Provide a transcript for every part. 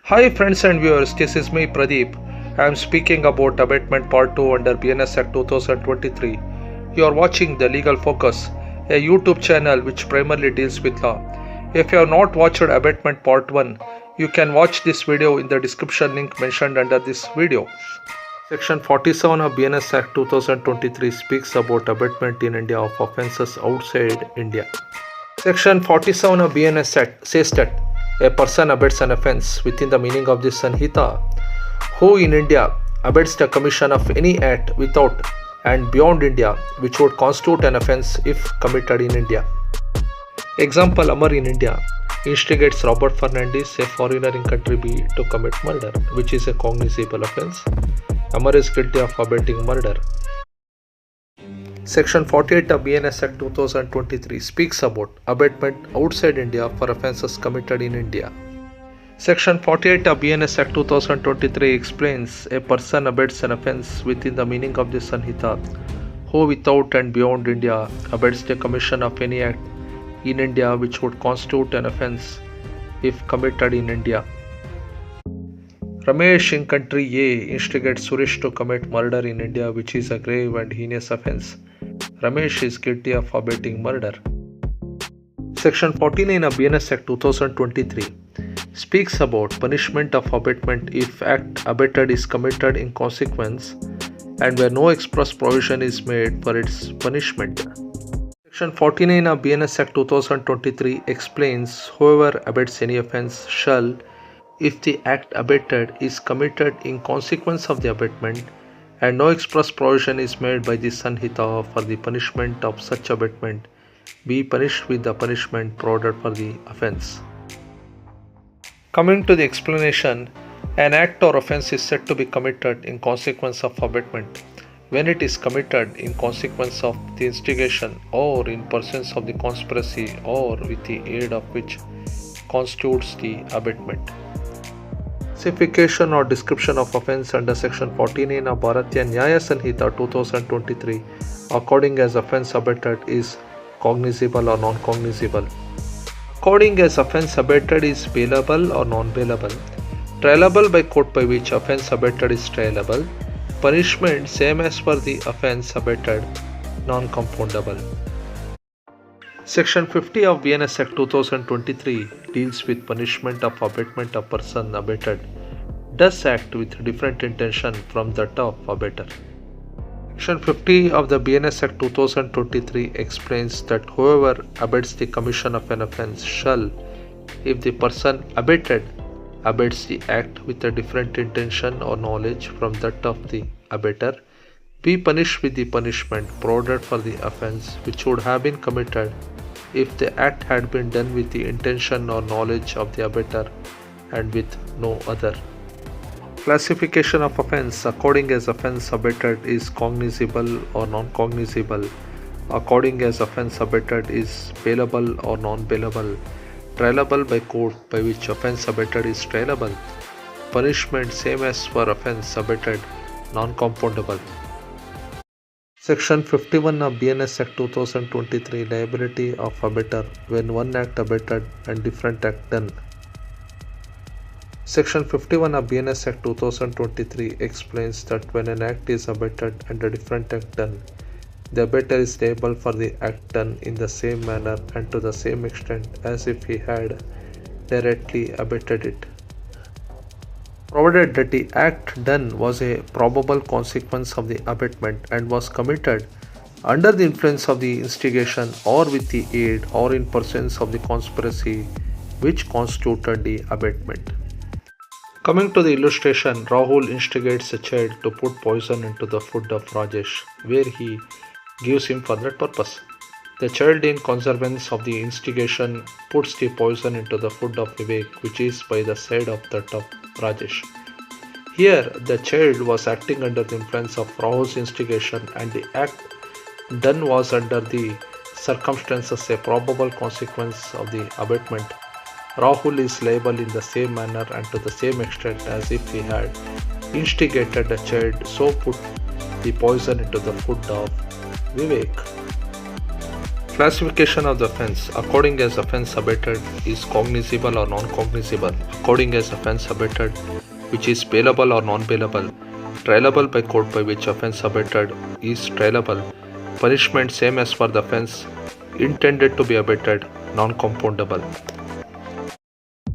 Hi friends and viewers, this is me Pradeep. I am speaking about Abetment Part 2 under BNS Act 2023. You are watching The Legal Focus, a YouTube channel which primarily deals with law. If you have not watched Abetment Part 1, you can watch this video in the description link mentioned under this video. Section 47 of BNS Act 2023 speaks about abatement in India of offences outside India. Section 47 of BNS Act says that a person abets an offence within the meaning of this Sanhita who in India abets the commission of any act without and beyond India which would constitute an offence if committed in India. Example, Amar in India instigates Robert Fernandez, a foreigner in country B, to commit murder, which is a cognizable offence. Amar is guilty of abetting murder. Section 48 of BNS Act 2023 speaks about abatement outside India for offences committed in India. Section 48 of BNS Act 2023 explains a person abets an offence within the meaning of this Sanhita who without and beyond India abets the commission of any act in India which would constitute an offence if committed in India. Ramesh in country A instigates Suresh to commit murder in India, which is a grave and heinous offence. Ramesh is guilty of abetting murder. Section 49 of BNS Act 2023 speaks about punishment of abatement if act abated is committed in consequence and where no express provision is made for its punishment. Section 49 of BNS Act 2023 explains whoever abets any offence shall, if the act abated is committed in consequence of the abatement and no express provision is made by the Sanhita for the punishment of such abatement, be punished with the punishment provided for the offence. Coming to the explanation, an act or offence is said to be committed in consequence of abatement when it is committed in consequence of the instigation or in pursuance of the conspiracy or with the aid of which constitutes the abatement. Specification or description of offence under Section 49 of Bharatiya Nyaya Sanhita 2023 according as offence abated is cognizable or non-cognizable. According as offence abated is bailable or non-bailable. Trialable by court by which offence abated is trialable. Punishment same as for the offence abated, non-compoundable. Section 50 of BNS Act 2023 deals with punishment of abatement of person abated does act with different intention from that of abater. Section 50 of the BNS Act 2023 explains that whoever abets the commission of an offence shall, if the person abated abets the act with a different intention or knowledge from that of the abater, be punished with the punishment provided for the offence which would have been committed if the act had been done with the intention or knowledge of the abater and with no other. Classification of offence according as offence abated is cognizable or non-cognizable. According as offence abated is bailable or non-bailable. Trialable by court by which offence abated is trialable. Punishment same as for offence abated, non-compoundable. Section 51 of BNS Act 2023 liability of abater when one act abated and different act done. Section 51 of BNS Act 2023 explains that when an act is abated and a different act done, the abater is liable for the act done in the same manner and to the same extent as if he had directly abated it, provided that the act done was a probable consequence of the abatement and was committed under the influence of the instigation or with the aid or in pursuance of the conspiracy which constituted the abatement. Coming to the illustration, Rahul instigates a child to put poison into the food of Rajesh, where he gives him for that purpose. The child, in consequence of the instigation, puts the poison into the food of Vivek, which is by the side of that of Rajesh. Here, the child was acting under the influence of Rahul's instigation, and the act done was under the circumstances a probable consequence of the abatement. Rahul is liable in the same manner and to the same extent as if he had instigated a child, so put the poison into the food of Vivek. Classification of the offense according as offense abetted is cognizable or non-cognizable, according as offense abetted which is bailable or non-bailable, trialable by court by which offense abetted is trialable, punishment same as for the offense intended to be abetted, non-compoundable.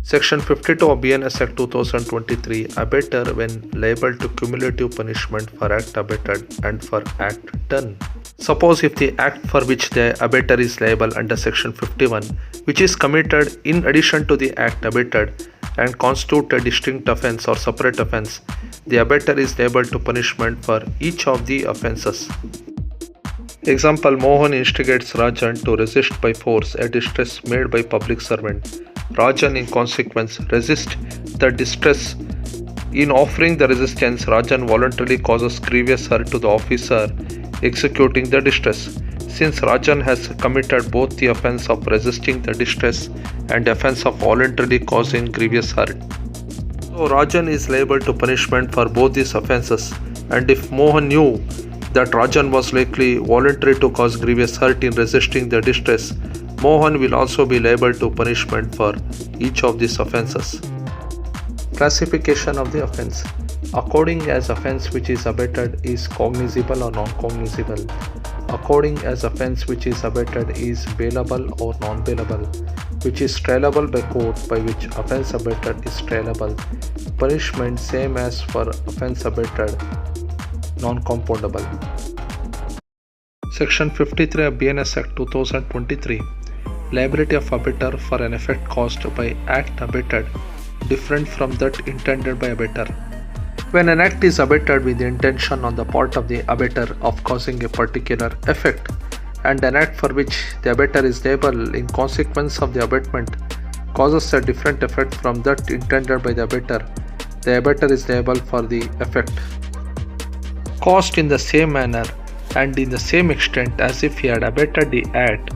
Section 52 of BNS Act 2023 abetter when liable to cumulative punishment for act abetted and for act done. Suppose if the act for which the abetter is liable under Section 51, which is committed in addition to the act abetted and constitute a distinct offence or separate offence, the abetter is liable to punishment for each of the offences. Example: Mohan instigates Rajan to resist by force a distress made by public servant. Rajan in consequence resists the distress. In offering the resistance, Rajan voluntarily causes grievous hurt to the officer executing the distress. Since Rajan has committed both the offence of resisting the distress and offence of voluntarily causing grievous hurt, so Rajan is liable to punishment for both these offences. And if Mohan knew that Rajan was likely voluntarily to cause grievous hurt in resisting the distress, Mohan will also be liable to punishment for each of these offences. Classification of the offence according as offence which is abetted is cognizable or non-cognizable, according as offence which is abetted is bailable or non-bailable, which is trialable by court by which offence abetted is trialable, punishment same as for offence abetted, non-compoundable. Section 53 of BNS Act 2023 liability of abettor for an effect caused by act abetted different from that intended by abettor. When an act is abetted with the intention on the part of the abettor of causing a particular effect, and an act for which the abettor is liable in consequence of the abatement causes a different effect from that intended by the abettor is liable for the effect caused in the same manner and in the same extent as if he had abetted the act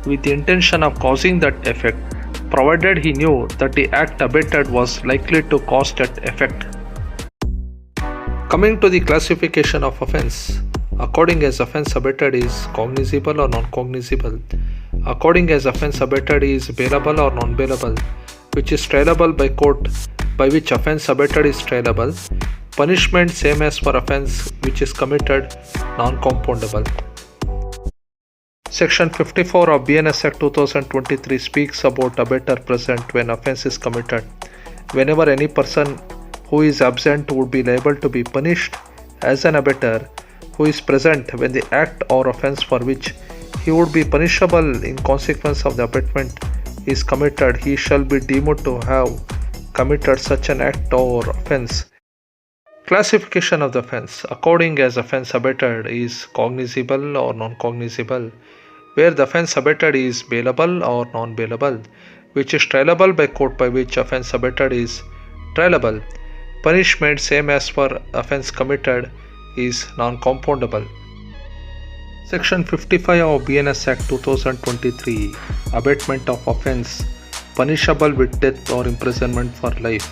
with the intention of causing that effect, provided he knew that the act abetted was likely to cause that effect. Coming to the classification of offence according as offence abetted is cognizable or non-cognizable, according as offence abetted is bailable or non-bailable, which is trialable by court by which offence abetted is trialable, punishment same as for offence which is committed, non-compoundable. Section 54 of BNS Act 2023 speaks about abettor present when offence is committed. Whenever any person who is absent would be liable to be punished as an abettor who is present when the act or offence for which he would be punishable in consequence of the abatement is committed, he shall be deemed to have committed such an act or offence. Classification of the offence according as offence abetted is cognizable or non-cognizable, where the offence abetted is bailable or non-bailable, which is trialable by court by which offence abetted is trialable, punishment same as for offence committed is non-compoundable. Section 55 of BNS Act 2023 Abatement of offence punishable with death or imprisonment for life.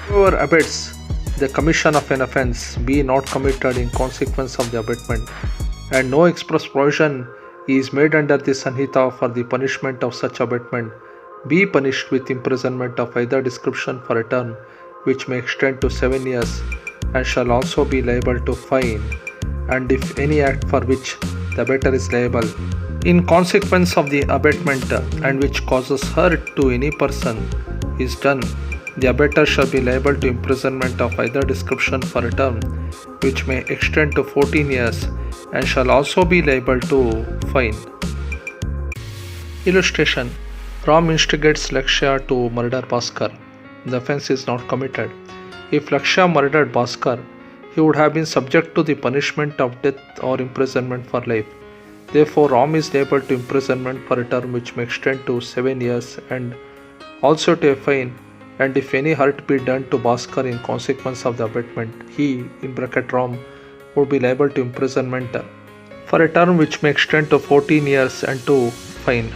Whoever abets the commission of an offence be not committed in consequence of the abatement, and no express provision is made under the Sanhita for the punishment of such abatement, be punished with imprisonment of either description for a term which may extend to 7 years, and shall also be liable to fine, and if any act for which the abettor is liable in consequence of the abatement and which causes hurt to any person is done, the abettor shall be liable to imprisonment of either description for a term which may extend to 14 years and shall also be liable to fine. Illustration: Ram instigates Lakshya to murder Bhaskar. The offence is not committed. If Lakshya murdered Bhaskar, he would have been subject to the punishment of death or imprisonment for life. Therefore, Ram is liable to imprisonment for a term which may extend to 7 years and also to a fine, and if any hurt be done to Bhaskar in consequence of the abatement, he (Ram) would be liable to imprisonment for a term which may extend to 14 years and to fine.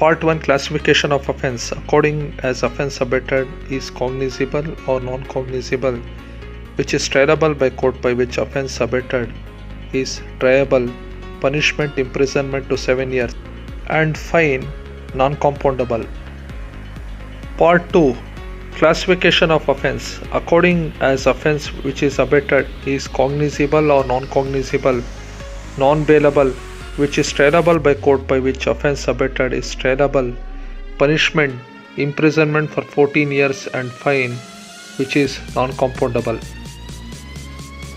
Part 1 Classification of offence according as offence abetted is cognizable or non-cognizable, which is trialable by court by which offence abetted is triable, punishment imprisonment to 7 years, and fine non-compoundable. Part 2. Classification of offense. According as offense which is abetted is cognizable or non-cognizable, non-bailable, which is triable by court, by which offense abetted is triable, punishment imprisonment for 14 years, and fine which is non-compoundable.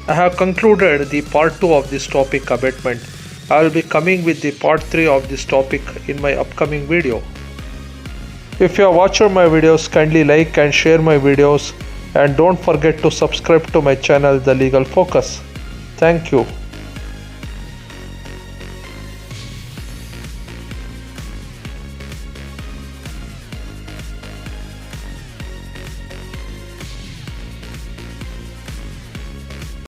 I have concluded the part 2 of this topic, abetment. I will be coming with the part 3 of this topic in my upcoming video. If you have watched my videos, kindly like and share my videos, and don't forget to subscribe to my channel The Legal Focus. Thank you.